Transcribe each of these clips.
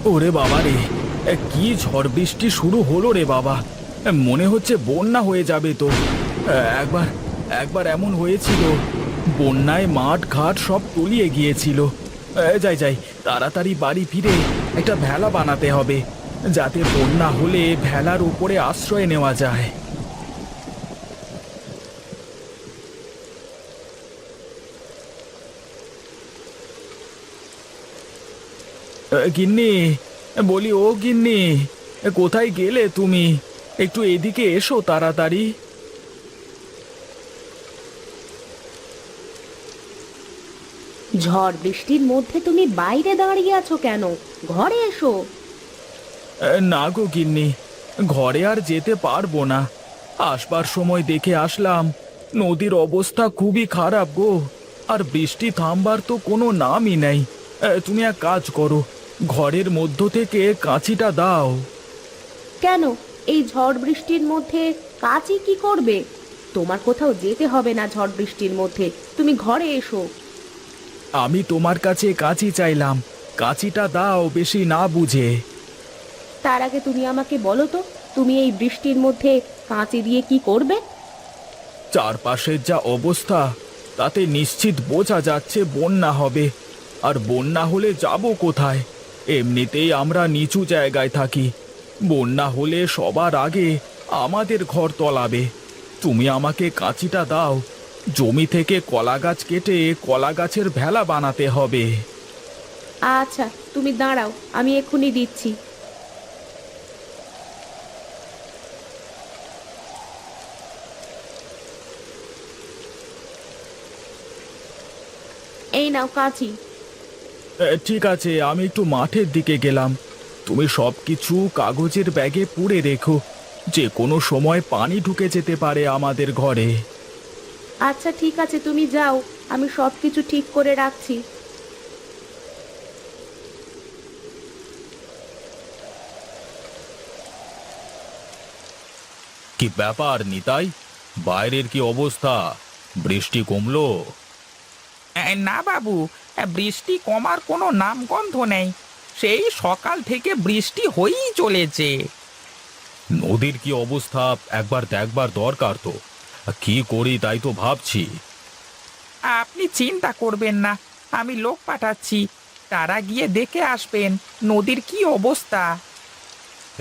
ওরে বাবা রে, কি ঝড় বৃষ্টি শুরু হলো রে বাবা। মনে হচ্ছে বন্যা হয়ে যাবে তো। একবার একবার এমন হয়েছিল, বন্যায় মাঠ ঘাট সব তলিয়ে গিয়েছিল। যাই যাই, তাড়াতাড়ি বাড়ি ফিরে একটা ভেলা বানাতে হবে, যাতে বন্যা হলে ভেলার উপরে আশ্রয় নেওয়া যায়। গিন্নি, বলি ও গিন্নি, কোথায় গেলে তুমি? একটু এদিকে এসো তাড়াতাড়ি। ঝড় বৃষ্টির মধ্যে তুমি বাইরে দাঁড়িয়ে আছো কেন? ঘরে এসো। না গো গিন্নি, ঘরে আর যেতে পারবো না। আসবার সময় দেখে আসলাম নদীর অবস্থা খুবই খারাপ গো। আর বৃষ্টি থামবার তো কোনো নামই নেই। তুমি এক কাজ করো, ঘরের মধ্য থেকে কাঁচিটা দাও। কেন? এই ঝড় বৃষ্টির মধ্যে কাজই কি করবে? তোমার কোথাও যেতে হবে না ঝড় বৃষ্টির মধ্যে, তুমি ঘরে এসো। আমি তোমার কাছে কাঁচি চাইলাম, কাঁচিটা দাও বেশি না বুঝে। তার আগে তুমি আমাকে বলো তো, তুমি এই বৃষ্টির মধ্যে কাঁচি দিয়ে কি করবে? চারপাশের যা অবস্থা, তাতে নিশ্চিত বোঝা যাচ্ছে বন্যা হবে। আর বন্যা হলে যাব কোথায়? এমনিতেই আমরা নিচু জায়গায় থাকি, বন্যা হলে সবার আগে আমাদের ঘর তলাবে। তুমি আমাকে কাঁচিটা দাও, জমি থেকে কলা গাছ কেটে কলা গাছের ভেলা বানাতে হবে। আচ্ছা, তুমি দাঁড়াও, আমি এক্ষুনি দিচ্ছি। এই নাও কাঁচি। ঠিক আছে, আমি একটু মাঠের দিকে গেলাম। তুমি সব কিছু কাগজের ব্যাগে পুরে রেখো, যে কোনো সময় পানি ঢুকে যেতে পারে আমাদের ঘরে। আচ্ছা ঠিক আছে, তুমি যাও, আমি সবকিছু ঠিক করে রাখছি। কি ব্যাপার নিতাই, বাইরের কি অবস্থা? বৃষ্টি কমলো? না বাবু, বৃষ্টি কমার কোনো নামগন্ধ নেই। সেই সকাল থেকে বৃষ্টি হয়েই চলেছে। নদীর কি অবস্থা একবার দেখবার দরকার তো। কি করি তাই তো ভাবছি। আপনি চিন্তা করবেন না, আমি লোক পাঠাচ্ছি, তারা গিয়ে দেখে আসবেন নদীর কি অবস্থা।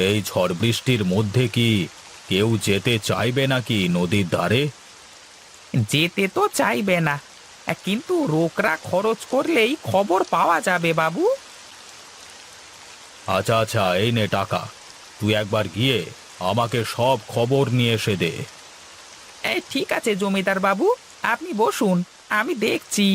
এই ঝড় বৃষ্টির মধ্যে কি কেউ যেতে চাইবে নাকি নদীর ধারে? যেতে তো চাইবে না, কিন্তু রোকরা খরচ করলেই খবর পাওয়া যাবে বাবু। আচ্ছা আচ্ছা, এই নে টাকা, তুই একবার গিয়ে আমাকে সব খবর নিয়ে এসে দে। ঠিক আছে জমিদার বাবু, আপনি বসুন, আমি দেখছি।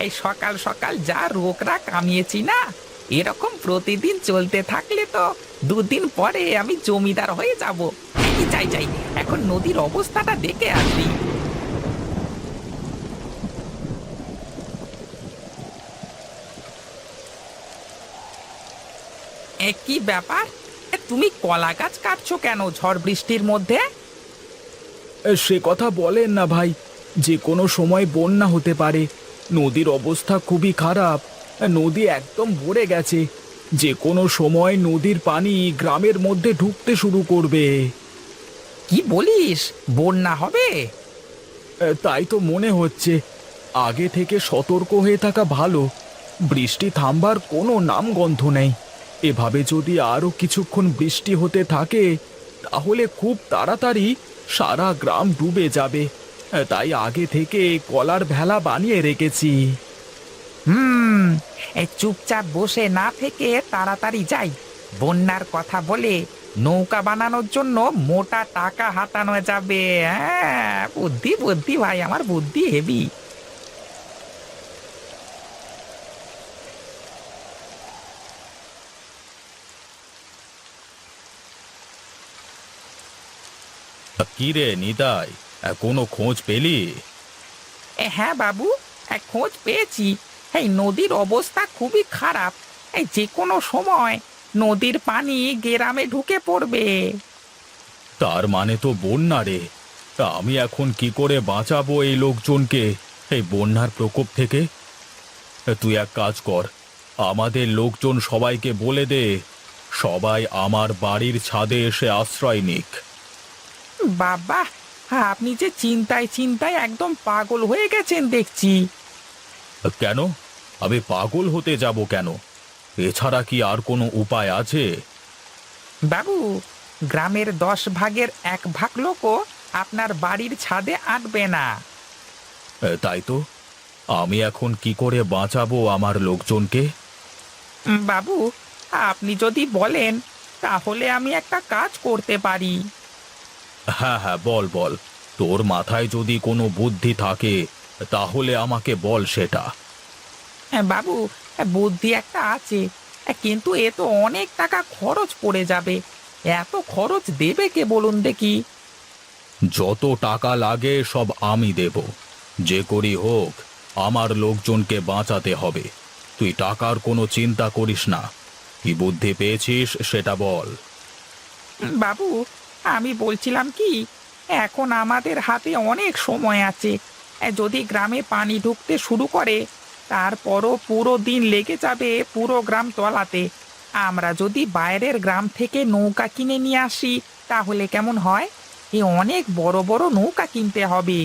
এই সকাল সকাল যা রোকরা কামিয়েছি না, এরকম প্রতিদিন চলতে থাকলে তো দুদিন পরে আমি জমিদার হয়ে যাব। যাই যাই, এখন নদীর অবস্থাটা দেখে আসি। কি ব্যাপার, তুমি কলা গাছ কাটছো কেন ঝড় বৃষ্টির মধ্যে? সে কথা বলেন না ভাই, যে কোনো সময় বন্যা হতে পারে। নদীর অবস্থা খুবই খারাপ, নদী একদম ভরে গেছে। যে কোনো সময় নদীর পানি গ্রামের মধ্যে ঢুকতে শুরু করবে। কি বলিস, বন্যা হবে? তাই তো মনে হচ্ছে। আগে থেকে সতর্ক হয়ে থাকা ভালো। বৃষ্টি থামবার কোনো নামগন্ধ নেই। এভাবে যদি আরো কিছুক্ষণ বৃষ্টি হতে থাকে, তাহলে খুব তাড়াতাড়ি সারা গ্রাম ডুবে যাবে। তাই আগে থেকে কলার ভেলা বানিয়ে রেখেছি। হুম, এই চুপচাপ বসে না থেকে তাড়াতাড়ি যাই, বন্যার কথা বলে নৌকা বানানোর জন্য মোটা টাকা হাতানো যাবে। হ্যাঁ, বুদ্ধি বুদ্ধি ভাই, আমার বুদ্ধি হেভি। কি রে নিতাই, কোনো খোঁজ পেলি? হ্যাঁ বাবু, খোঁজ পেয়েছি। এই নদীর অবস্থা খুবই খারাপ, এই যে কোনো সময় নদীর পানি গ্রামে ঢুকে পড়বে। তার মানে তো বন্যা রে। তা আমি এখন কি করে বাঁচাবো এই লোকজনকে এই বন্যার প্রকোপ থেকে? তুই এক কাজ কর, আমাদের লোকজন সবাইকে বলে দে সবাই আমার বাড়ির ছাদে এসে আশ্রয় নিক। বাবা, আপনি যে চিন্তায় চিন্তায় একদম পাগল হয়ে গেছেন দেখছি। কেন? আমি পাগল হতে যাব কেন? এছাড়া কি আর কোনো উপায় আছে? বাবু, গ্রামের 10 ভাগের 1 ভাগ লোকও আপনার বাড়ির ছাদে আঁটবে না। তাই তো, আমি এখন কি করে বাঁচাবো আমার লোকজনকে? বাবু, আপনি যদি বলেন তাহলে আমি একটা কাজ করতে পারি। হ্যাঁ হ্যাঁ, বল বল, তোর মাথায় যদি কোনো বুদ্ধি থাকে তাহলে আমাকে বল সেটা। বাবু, বুদ্ধি একটা আছে, কিন্তু এ তো অনেক টাকা খরচ পড়ে যাবে। এত খরচ দেবে কে বলুন দেখি? যত টাকা লাগে সব আমি দেব, যে করি হোক আমার লোকজনকে বাঁচাতে হবে। তুই টাকার কোনো চিন্তা করিস না। কি বুদ্ধি পেয়েছিস সেটা বল। বাবু, আমি বলছিলাম কি, এখন আমাদের হাতে অনেক সময় আছে। যদি গ্রামে পানি ঢুকতে শুরু করে তারপরও পুরো দিন লেগে যাবে পুরো গ্রাম তলাতে। আমরা যদি বাইরের গ্রাম থেকে নৌকা কিনে নিয়ে আসি তাহলে কেমন হয়? অনেক বড় বড় নৌকা কিনতে হবে।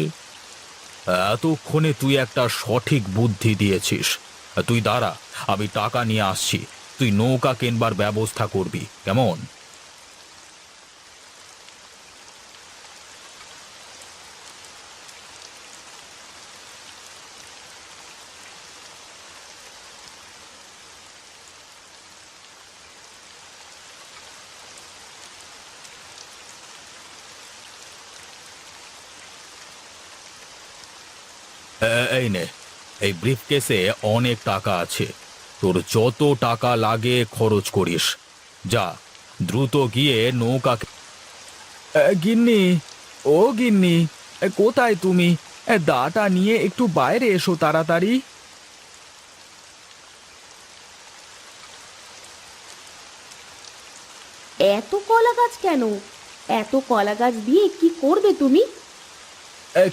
এতক্ষণে তুই একটা সঠিক বুদ্ধি দিয়েছিস। তুই দাঁড়া, আমি টাকা নিয়ে আসছি। তুই নৌকা কেনবার ব্যবস্থা করবি, কেমন? এই নে, এই ব্রিফকেসে অনেক টাকা আছে। তোর যত টাকা লাগে খরচ করিস। যা, দ্রুত গিয়ে নৌকা। গিন্নি, ও গিন্নি, কোথায় তুমি? দাটা নিয়ে একটু বাইরে এসো তাড়াতাড়ি। এত কলা গাছ কেন? এত কলা গাছ দিয়ে কি করবে তুমি?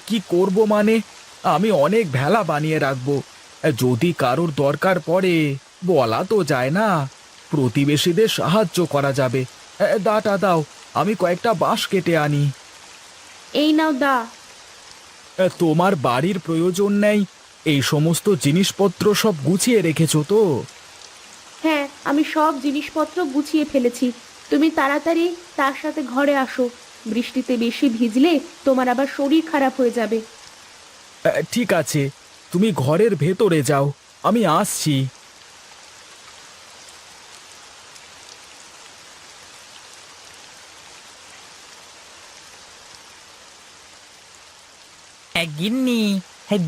কি করব মানে, আমি অনেক ভেলা বানিয়ে রাখবো। যদি কারোর দরকার পড়ে বলা তো যায় না, প্রতিবেশীদের সাহায্য করা যাবে। দাটা দাও, আমি কয়েকটা বাঁশ কেটে আনি। এই নাও দা। তোমার বাড়ির প্রয়োজন নেই এই সমস্ত জিনিসপত্র সব গুছিয়ে রেখেছো তো? হ্যাঁ, আমি সব জিনিসপত্র গুছিয়ে ফেলেছি। তুমি তাড়াতাড়ি তার সাথে ঘরে আসো। বৃষ্টিতে বেশি ভিজলে তোমার আবার শরীর খারাপ হয়ে যাবে। ঠিক আছে, তুমি ঘরের ভেতরে যাও, আমি আসছি। গিন্নি,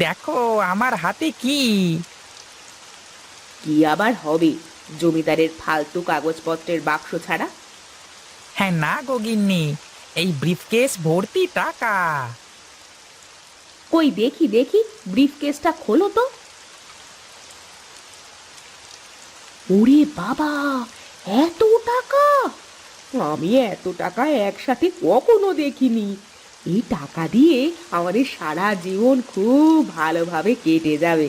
দেখো আমার হাতে কি। কি আবার হবে? জমিদারের ফালতু কাগজপত্রের বাক্স ছাড়া? না গো গিন্নি, এই ব্রিফকেস ভর্তি টাকা। কই দেখি দেখি, ব্রিফকেসটা খোলো তো। ওরে বাবা, এত টাকা! আমি এত টাকা একসাথে কখনো দেখিনি। এই টাকা দিয়ে আমাদের সারা জীবন খুব ভালোভাবে কেটে যাবে।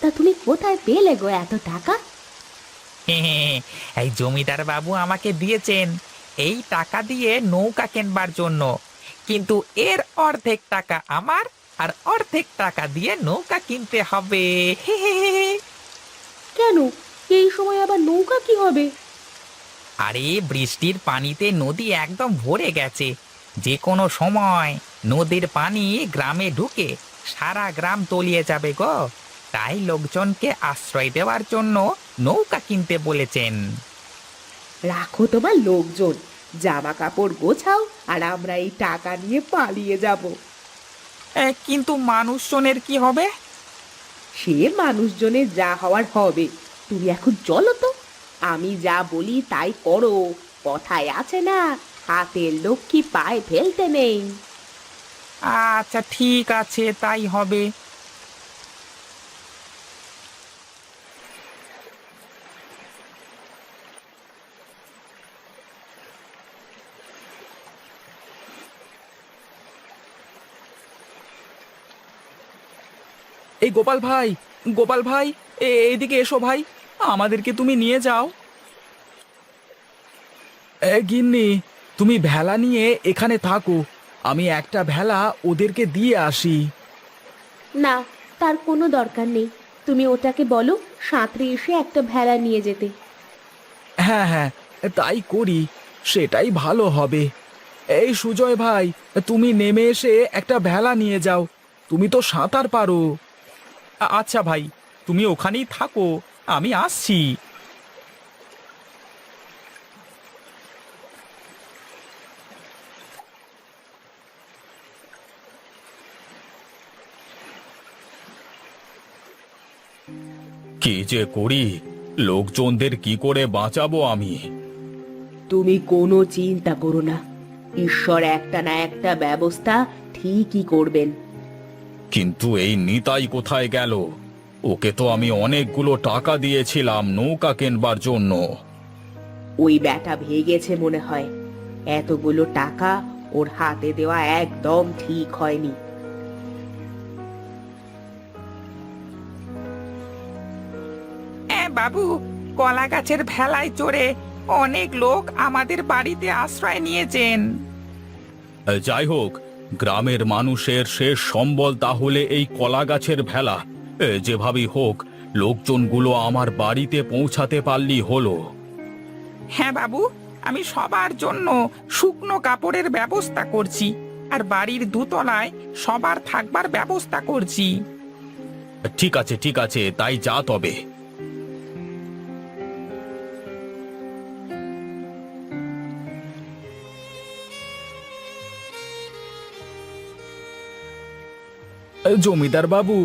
তা তুমি কোথায় পেলে গো এত টাকা? এই জমিদার বাবু আমাকে দিয়েছেন এই টাকা দিয়ে নৌকা কেনবার জন্য, কিন্তু এর অর্ধেক টাকা আমার আর অর্ধেক টাকা দিয়ে নৌকা কিনতে হবে। কেন, এই সময় আবার নৌকা কি হবে? আরে বৃষ্টির পানিতে নদী একদম ভরে গেছে। যে কোনো সময় নদীর পানি গ্রামে ঢুকে সারা গ্রাম তলিয়ে যাবে গো। তাই লোকজনকে আশ্রয় দেওয়ার জন্য নৌকা কিনতে বলেছেন। রাখো তোমার লোকজন, জামা কাপড় গোছাও, আর আমরা এই টাকা নিয়ে পালিয়ে যাব। কিন্তু মানুষজনের কি হবে? সে মানুষজনের যা হওয়ার হবে। তুমি এখন চলো তো, আমি যা বলি তাই করো। কথায় আছে না, হাতের লক্ষ্মী পায়ে ফেলতে নেই। আচ্ছা ঠিক আছে, তাই হবে। এই গোপাল ভাই এইদিকে এসো ভাই, আমাদেরকে তুমি নিয়ে যাও। গিন্নি, তুমি ভেলা নিয়ে এখানে থাকো, আমি একটা ভেলা ওদেরকে দিয়ে আসি। না, তার কোনো দরকার নেই। তুমি ওটাকে বলো সাঁতরে এসে একটা ভেলা নিয়ে যেতে। হ্যাঁ হ্যাঁ, তাই করি, সেটাই ভালো হবে। এই সুজয় ভাই, তুমি নেমে এসে একটা ভেলা নিয়ে যাও, তুমি তো সাঁতার পারো। আচ্ছা ভাই, তুমি ওখানেই থাকো, আমি আসছি। কি যে করি, লোকজনদের কি করে বাঁচাবো আমি? তুমি কোনো চিন্তা করো না, ঈশ্বর একটা না একটা ব্যবস্থা ঠিকই করবেন। কিন্তু এই নিতাই কোথায় গেল? ওকে তো আমি অনেকগুলো টাকা দিয়েছিলাম নৌকা কেনবার জন্য। ওই ব্যাটা ভেগেছে মনে হয়। এতগুলো টাকা ওর হাতে দেওয়া একদম ঠিক হয়নি। বাবু, কলা গাছের ভেলায় চড়ে অনেক লোক আমাদের বাড়িতে আশ্রয় নিয়েছেন। যাই হোক, গ্রামের মানুষের শেষ সম্বল তাহলে এই কলা গাছের ভেলা। যেভাবেই হোক, লোকজনগুলো আমার বাড়িতে পৌঁছাতে পারলি হলো। হ্যাঁ বাবু, আমি সবার জন্য শুকনো কাপড়ের ব্যবস্থা করছি, আর বাড়ির দোতলায় সবার থাকবার ব্যবস্থা করছি। ঠিক আছে ঠিক আছে, তাই যা তবে। জমিদার বাবু,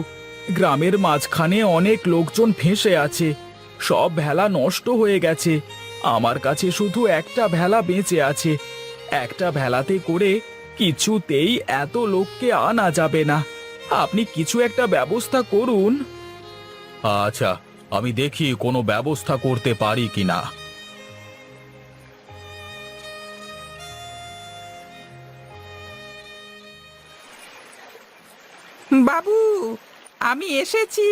গ্রামের মাঝখানে অনেক লোকজন ফেঁসে আছে, সব ভেলা নষ্ট হয়ে গেছে। আমার কাছে শুধু একটা ভেলা বেঁচে আছে। একটা ভেলাতে করে কিছুতেই এত লোককে আনা যাবে না। আপনি কিছু একটা ব্যবস্থা করুন। আচ্ছা, আমি দেখি কোনো ব্যবস্থা করতে পারি কিনা। বাবু, আমি এসেছি।